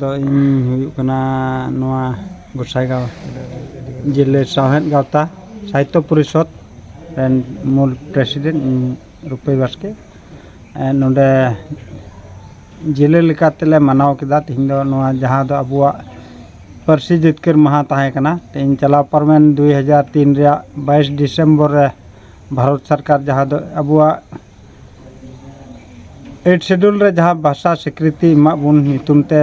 तो इन गोसाईगांव जिले साहेद गावता साहित्य परिषद मूल प्रेसिडेंट रुपे बास्के नोडे जिले लेकातेले मानाव केदा तीन जहाँ दो अबुआ पार्सी जितकर महा तहेकना तीन चला परमेन 2003 रे 22 डिसेम्बर रे भारत सरकार जहाँ दो अबुआ 8 शेड्यूल रे जहाँ भाषा स्वीकृति माबुन नितुमते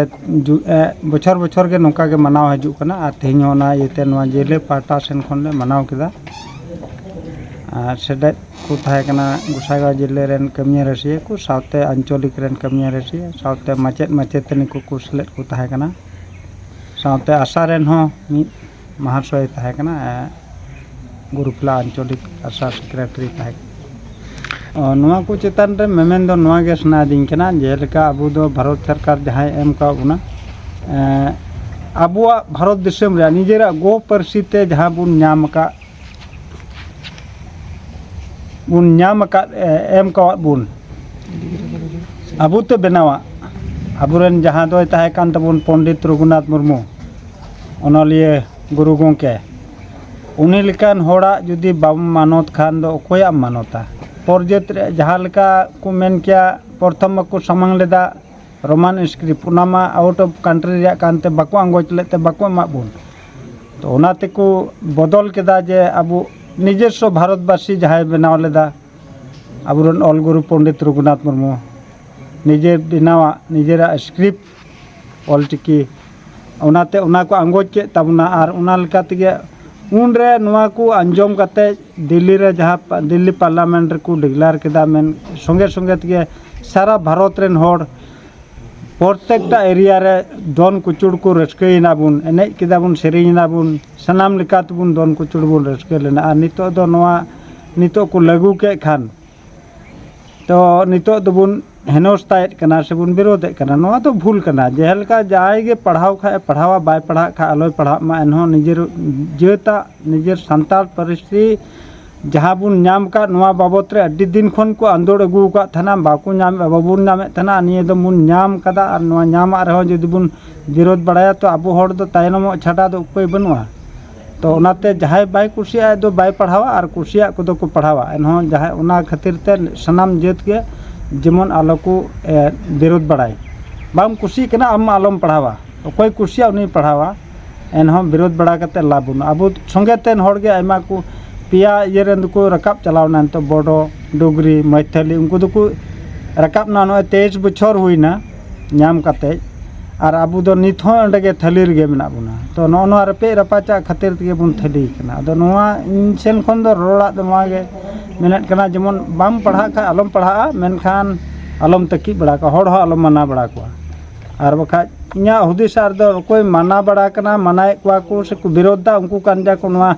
बछर बछर के नौका के मनाव हजू कना आ तेहन होना येते नवा जिले पाटा सेन खन ले मनाव केदा आ सेडे को थाहे कना गोसाईगांव जिले रेन कमिया रसिया को सावते आंचलिक रेन कमिया रसिया सावते माचेत माचेतनी को कुसलेट को थाहे कना सावते आशा रेन हो मी महाशय थाहे कना गुरुकुला आंचलिक आशा सेक्रेटरी थाहे नवा को चेतन रे मेमेन दो नवा के सुनादिन कना जेलका अबु दो भारत सरकार जहां एम का उना अबुआ भारत दिसम रे निजेरा गो परसिते जहां बुन न्याम का एम का बुन अबु तो बेनावा अबुरन जहां दो ताहे कान तबुन पंडित रघुनाथ मुर्मू ओनलिए गुरु गोंके उनी लेकान होड़ा जुदी बाम मानत खान दो कोया मानता पर्यत जहाँ लेका को मेन किया प्रथम को समंग लेदा रोमान स्क्रिप्ट उनामा आउट ऑफ कंट्री रे कानते बाको अंगोच लेते बाको माबुन तो ओनाते को बदल केदा जे अबु निजेस्व भारतवासी जहाँ बनाव लेदा अबुरन ऑल गुरु पंडित रघुनाथ मुर्मू निजे बनावा निजेरा स्क्रिप्ट ऑलटिकी ओनाते ओना को अंगोच के तबना आर ओना लेका तेगे उन रे नुआ को अंजम करते दिल्ली रे जहाँ दिल्ली पार्लियामेंट को डिक्लेयर केदा मेन संगे संगे तेगे सारा भारत रेन होड़ प्रत्येकटा एरिया रे दोन कुचुड़ को रस्कैना बुन एने केदा बुन सेरिना बुन सनाम लेकात बुन दोन कुचुड़ बुन रस्कै लेना आ नितो दो नुआ नितो को लागू के खान तो नितो दो बुन हेनोस्तायत कना से बुन विरोध कना नुआ तो भूल कना जेहलका जाय गे पढ़ाव खा पढ़ावा बाय पढ़ा खा आलोय पढ़ा मा एनहो निजेर जेता निजेर संताल परिस्थिति जहाँ बुन नाम का नुआ बाबत रे अड्डी दिन खन को आंदोड़ अगू का थाना बाकू नाम बाबुन नाम थाना निये दो बुन नाम कदा और नुआ नाम रहो जदि बुन विरोध बड़ाया तो अबो होड़ दो तायनम छाटा दो उपाय बनुआ तो ओनाते जहाँ बाय कुसिया दो बाय पढ़ावा और कुसिया को दो को पढ़ावा एनहो जहाँ ओना खातिर ते सनाम जेत के जेमन आलो को विरोध बड़ाई बाम कुसी कना आम आलम पढ़ावा कोई कुसिया उनी पढ़ावा एनहो विरोध बड़ा कते लाबुन अब संगे तेन होड़ गे आयमा को पिया ये रेन को रकाब चलावना तो बोडो डोगरी मैथिली उनको को रकाब ना 23 बछर हुईना नाम कते और अबु दो निथ हो अंडे थली रे मेना बुना तो नो रपे रपाचा खातिर ते बुन थली कना अदो नोआ इनसेन खन दो रोड़ा दो नोआ गे मेनत कना जेमन बाम पढ़ा खा आलम पढ़ा मेनखान आलम तकी बड़ा का होड़ हो आलम मना बड़ा को और बखा इना हुदिस आर दो कोई माना बड़ा कना मनाए को से को विरोधा उनको कान जा को नोआ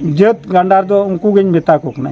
जेत गांडार दो उनको गिन बेता को कना